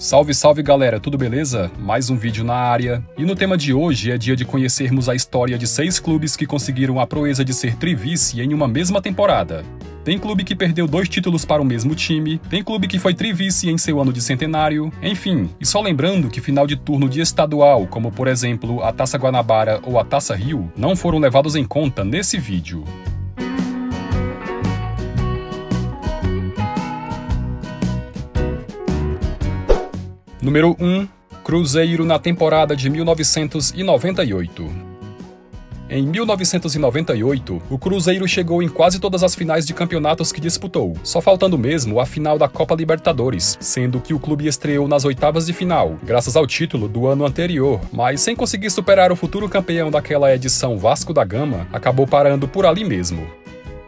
Salve, salve galera, tudo beleza? Mais um vídeo na área. E no tema de hoje é dia de conhecermos a história de 6 clubes que conseguiram a proeza de ser trivice em uma mesma temporada. Tem clube que perdeu 2 títulos para o mesmo time, tem clube que foi trivice em seu ano de centenário, enfim. E só lembrando que final de turno de estadual, como por exemplo a Taça Guanabara ou a Taça Rio, não foram levados em conta nesse vídeo. Número 1. Cruzeiro na temporada de 1998. Em 1998, o Cruzeiro chegou em quase todas as finais de campeonatos que disputou, só faltando mesmo a final da Copa Libertadores, sendo que o clube estreou nas oitavas de final, graças ao título do ano anterior, mas sem conseguir superar o futuro campeão daquela edição Vasco da Gama, acabou parando por ali mesmo.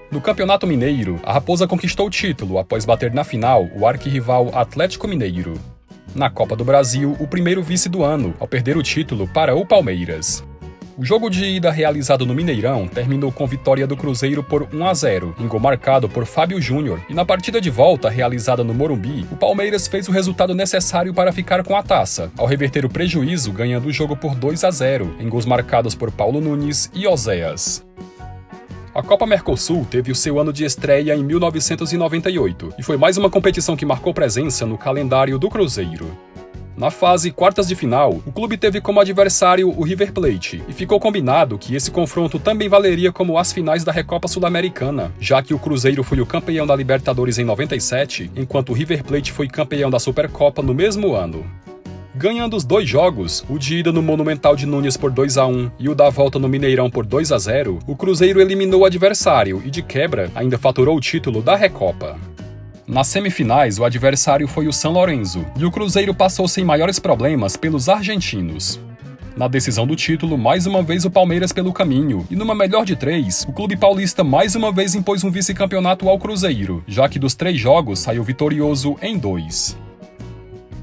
No Campeonato Mineiro, a Raposa conquistou o título após bater na final o arquirrival Atlético Mineiro. Na Copa do Brasil, o primeiro vice do ano, ao perder o título para o Palmeiras. O jogo de ida realizado no Mineirão terminou com vitória do Cruzeiro por 1-0, em gol marcado por Fábio Júnior, e na partida de volta realizada no Morumbi, o Palmeiras fez o resultado necessário para ficar com a taça, ao reverter o prejuízo ganhando o jogo por 2-0, em gols marcados por Paulo Nunes e Oséias. A Copa Mercosul teve o seu ano de estreia em 1998 e foi mais uma competição que marcou presença no calendário do Cruzeiro. Na fase quartas de final, o clube teve como adversário o River Plate e ficou combinado que esse confronto também valeria como as finais da Recopa Sul-Americana, já que o Cruzeiro foi o campeão da Libertadores em 97, enquanto o River Plate foi campeão da Supercopa no mesmo ano. Ganhando os 2 jogos, o de ida no Monumental de Nunes por 2-1 e o da volta no Mineirão por 2-0, o Cruzeiro eliminou o adversário e, de quebra, ainda faturou o título da Recopa. Nas semifinais, o adversário foi o São Lourenço, e o Cruzeiro passou sem maiores problemas pelos argentinos. Na decisão do título, mais uma vez o Palmeiras pelo caminho, e numa melhor de 3, o clube paulista mais uma vez impôs um vice-campeonato ao Cruzeiro, já que dos 3 jogos saiu vitorioso em 2.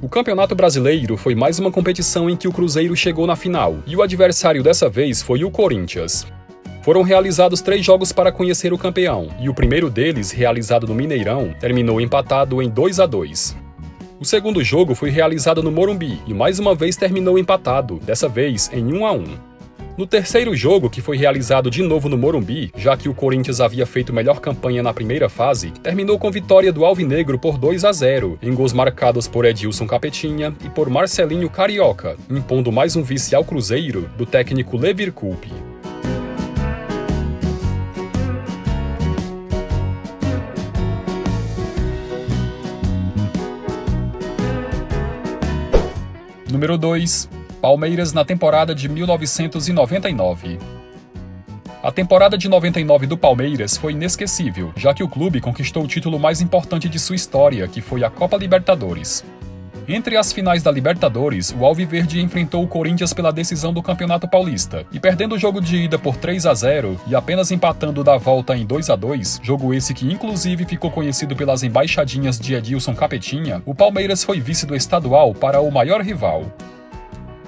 O Campeonato Brasileiro foi mais uma competição em que o Cruzeiro chegou na final, e o adversário dessa vez foi o Corinthians. Foram realizados 3 jogos para conhecer o campeão, e o primeiro deles, realizado no Mineirão, terminou empatado em 2-2. O segundo jogo foi realizado no Morumbi, e mais uma vez terminou empatado, dessa vez em 1-1. No terceiro jogo, que foi realizado de novo no Morumbi, já que o Corinthians havia feito melhor campanha na primeira fase, terminou com vitória do Alvinegro por 2-0, em gols marcados por Edilson Capetinha e por Marcelinho Carioca, impondo mais um vice ao Cruzeiro do técnico Levir Coupe. Número 2. Palmeiras na temporada de 1999. A temporada de 99 do Palmeiras foi inesquecível, já que o clube conquistou o título mais importante de sua história, que foi a Copa Libertadores. Entre as finais da Libertadores, o Alviverde enfrentou o Corinthians pela decisão do Campeonato Paulista, e perdendo o jogo de ida por 3-0 e apenas empatando da volta em 2-2, jogo esse que inclusive ficou conhecido pelas embaixadinhas de Edilson Capetinha, o Palmeiras foi vice do estadual para o maior rival.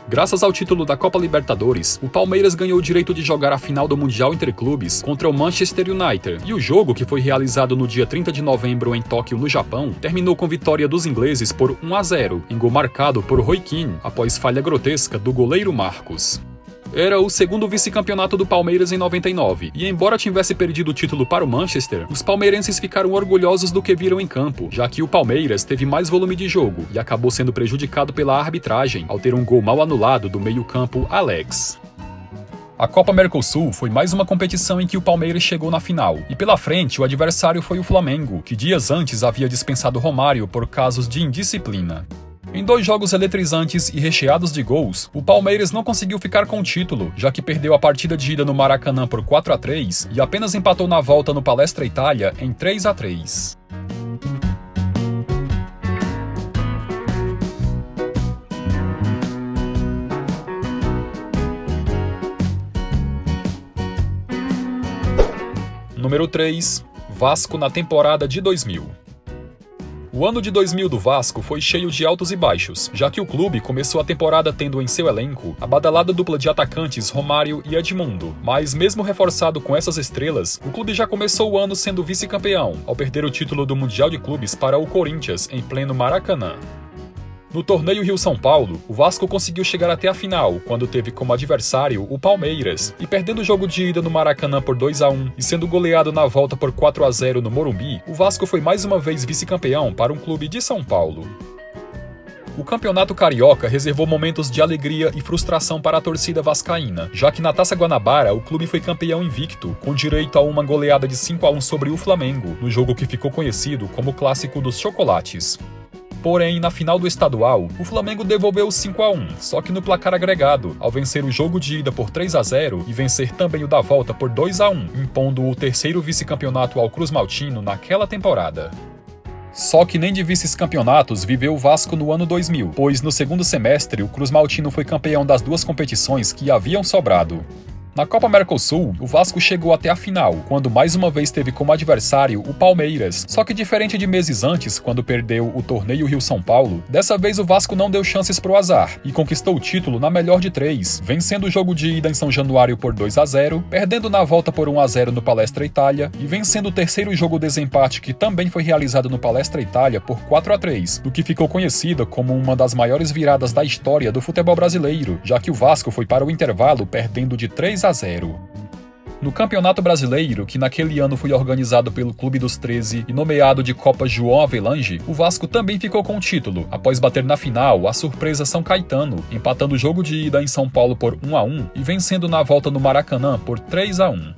Graças ao título da Copa Libertadores, o Palmeiras ganhou o direito de jogar a final do Mundial Interclubes contra o Manchester United, e o jogo, que foi realizado no dia 30 de novembro em Tóquio, no Japão, terminou com vitória dos ingleses por 1-0, em gol marcado por Roy Keane, após falha grotesca do goleiro Marcos. Era o segundo vice-campeonato do Palmeiras em 99, e embora tivesse perdido o título para o Manchester, os palmeirenses ficaram orgulhosos do que viram em campo, já que o Palmeiras teve mais volume de jogo e acabou sendo prejudicado pela arbitragem ao ter um gol mal anulado do meio-campo Alex. A Copa Mercosul foi mais uma competição em que o Palmeiras chegou na final, e pela frente o adversário foi o Flamengo, que dias antes havia dispensado Romário por casos de indisciplina. Em 2 jogos eletrizantes e recheados de gols, o Palmeiras não conseguiu ficar com o título, já que perdeu a partida de ida no Maracanã por 4-3 e apenas empatou na volta no Palestra Itália em 3-3. Número 3. Vasco na temporada de 2000. O ano de 2000 do Vasco foi cheio de altos e baixos, já que o clube começou a temporada tendo em seu elenco a badalada dupla de atacantes Romário e Edmundo, mas mesmo reforçado com essas estrelas, o clube já começou o ano sendo vice-campeão, ao perder o título do Mundial de Clubes para o Corinthians em pleno Maracanã. No torneio Rio-São Paulo, o Vasco conseguiu chegar até a final, quando teve como adversário o Palmeiras, e perdendo o jogo de ida no Maracanã por 2-1 e sendo goleado na volta por 4-0 no Morumbi, o Vasco foi mais uma vez vice-campeão para um clube de São Paulo. O Campeonato Carioca reservou momentos de alegria e frustração para a torcida vascaína, já que na Taça Guanabara o clube foi campeão invicto, com direito a uma goleada de 5-1 sobre o Flamengo, no jogo que ficou conhecido como o Clássico dos Chocolates. Porém, na final do estadual, o Flamengo devolveu 5-1, só que no placar agregado, ao vencer o jogo de ida por 3-0 e vencer também o da volta por 2-1, impondo o terceiro vice-campeonato ao Cruz Maltino naquela temporada. Só que nem de vice-campeonatos viveu o Vasco no ano 2000, pois no segundo semestre o Cruz Maltino foi campeão das duas competições que haviam sobrado. Na Copa Mercosul, o Vasco chegou até a final, quando mais uma vez teve como adversário o Palmeiras. Só que diferente de meses antes, quando perdeu o torneio Rio-São Paulo, dessa vez o Vasco não deu chances pro azar e conquistou o título na melhor de 3, vencendo o jogo de ida em São Januário por 2-0, perdendo na volta por 1-0 no Palestra Itália e vencendo o terceiro jogo desempate que também foi realizado no Palestra Itália por 4-3, o que ficou conhecida como uma das maiores viradas da história do futebol brasileiro, já que o Vasco foi para o intervalo perdendo de 3-0. No Campeonato Brasileiro, que naquele ano foi organizado pelo Clube dos 13 e nomeado de Copa João Avelange, o Vasco também ficou com o título, após bater na final a surpresa São Caetano, empatando o jogo de ida em São Paulo por 1-1 e vencendo na volta no Maracanã por 3-1.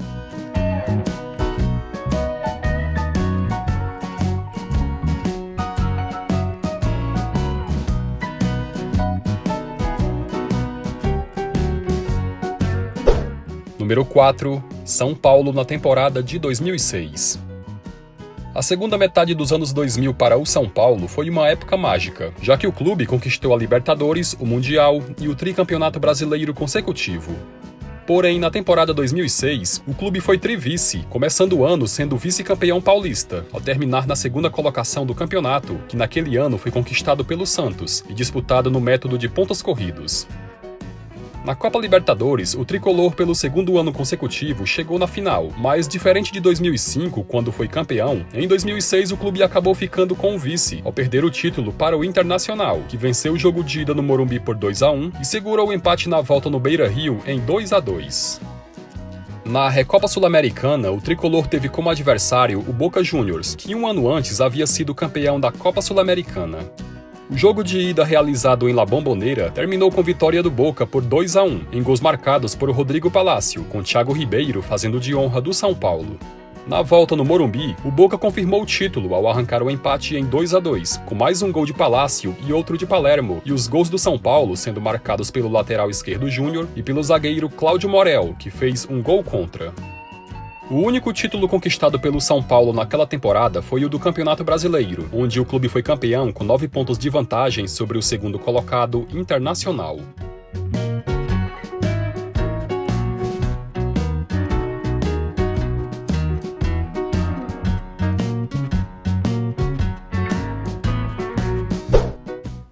Número 4. São Paulo na temporada de 2006. A segunda metade dos anos 2000 para o São Paulo foi uma época mágica, já que o clube conquistou a Libertadores, o Mundial e o tricampeonato brasileiro consecutivo. Porém, na temporada 2006, o clube foi trivice, começando o ano sendo vice-campeão paulista, ao terminar na segunda colocação do campeonato, que naquele ano foi conquistado pelo Santos e disputado no método de pontos corridos. Na Copa Libertadores, o tricolor pelo segundo ano consecutivo chegou na final, mas diferente de 2005, quando foi campeão, em 2006 o clube acabou ficando com o vice, ao perder o título para o Internacional, que venceu o jogo de ida no Morumbi por 2-1 e segurou o empate na volta no Beira-Rio em 2-2. Na Recopa Sul-Americana, o tricolor teve como adversário o Boca Juniors, que um ano antes havia sido campeão da Copa Sul-Americana. O jogo de ida realizado em La Bombonera terminou com vitória do Boca por 2-1, em gols marcados por Rodrigo Palácio, com Thiago Ribeiro fazendo de honra do São Paulo. Na volta no Morumbi, o Boca confirmou o título ao arrancar o empate em 2-2, com mais um gol de Palácio e outro de Palermo, e os gols do São Paulo sendo marcados pelo lateral esquerdo Júnior e pelo zagueiro Cláudio Morel, que fez um gol contra. O único título conquistado pelo São Paulo naquela temporada foi o do Campeonato Brasileiro, onde o clube foi campeão com 9 pontos de vantagem sobre o segundo colocado, Internacional.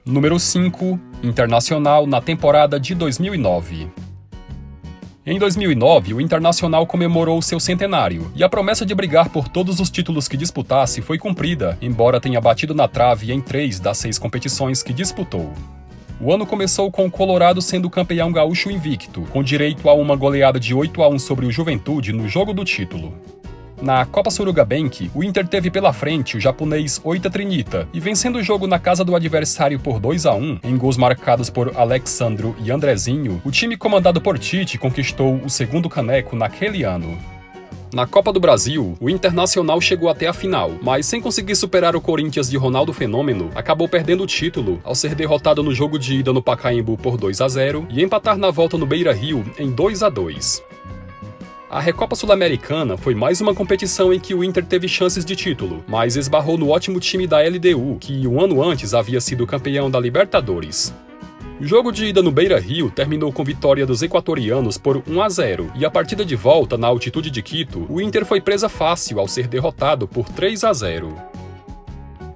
Número 5. Internacional na temporada de 2009. Em 2009, o Internacional comemorou seu centenário, e a promessa de brigar por todos os títulos que disputasse foi cumprida, embora tenha batido na trave em 3 das 6 competições que disputou. O ano começou com o Colorado sendo campeão gaúcho invicto, com direito a uma goleada de 8-1 sobre o Juventude no jogo do título. Na Copa Suruga Bank, o Inter teve pela frente o japonês Oita Trinita, e vencendo o jogo na casa do adversário por 2-1, em gols marcados por Alexandro e Andrezinho, o time comandado por Tite conquistou o segundo caneco naquele ano. Na Copa do Brasil, o Internacional chegou até a final, mas sem conseguir superar o Corinthians de Ronaldo Fenômeno, acabou perdendo o título ao ser derrotado no jogo de ida no Pacaembu por 2-0 e empatar na volta no Beira-Rio em 2-2. A Recopa Sul-Americana foi mais uma competição em que o Inter teve chances de título, mas esbarrou no ótimo time da LDU, que um ano antes havia sido campeão da Libertadores. O jogo de ida no Beira-Rio terminou com vitória dos equatorianos por 1-0, e a partida de volta na altitude de Quito, o Inter foi presa fácil ao ser derrotado por 3-0.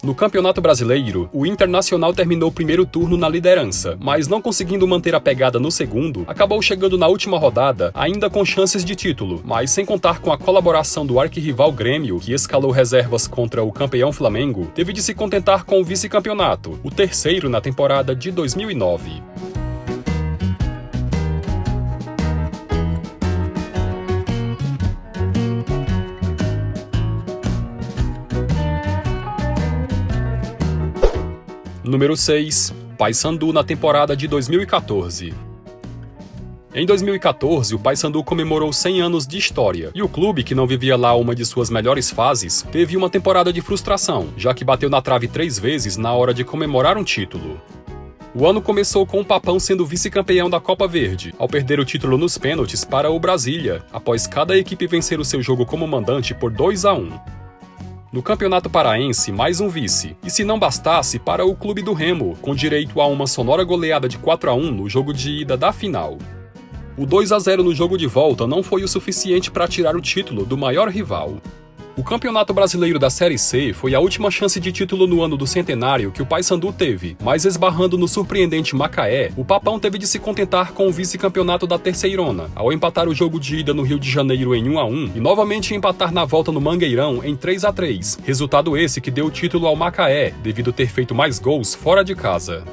No Campeonato Brasileiro, o Internacional terminou o primeiro turno na liderança, mas não conseguindo manter a pegada no segundo, acabou chegando na última rodada ainda com chances de título, mas sem contar com a colaboração do arquirrival Grêmio, que escalou reservas contra o campeão Flamengo, teve de se contentar com o vice-campeonato, o terceiro na temporada de 2009. Número 6. Paysandu na temporada de 2014. Em 2014, o Paysandu comemorou 100 anos de história, e o clube, que não vivia lá uma de suas melhores fases, teve uma temporada de frustração, já que bateu na trave 3 vezes na hora de comemorar um título. O ano começou com o Papão sendo vice-campeão da Copa Verde, ao perder o título nos pênaltis para o Brasília, após cada equipe vencer o seu jogo como mandante por 2-1. No Campeonato Paraense, mais um vice, e se não bastasse, para o Clube do Remo, com direito a uma sonora goleada de 4-1 no jogo de ida da final. O 2-0 no jogo de volta não foi o suficiente para tirar o título do maior rival. O Campeonato Brasileiro da Série C foi a última chance de título no ano do centenário que o Paysandu teve, mas esbarrando no surpreendente Macaé, o Papão teve de se contentar com o vice-campeonato da Terceirona, ao empatar o jogo de ida no Rio de Janeiro em 1-1 e novamente empatar na volta no Mangueirão em 3-3, resultado esse que deu o título ao Macaé, devido ter feito mais gols fora de casa.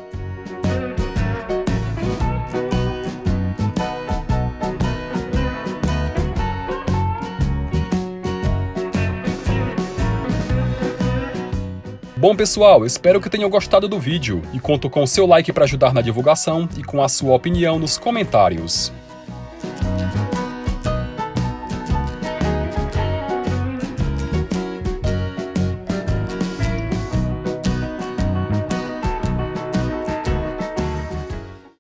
Bom pessoal, espero que tenham gostado do vídeo e conto com o seu like para ajudar na divulgação e com a sua opinião nos comentários.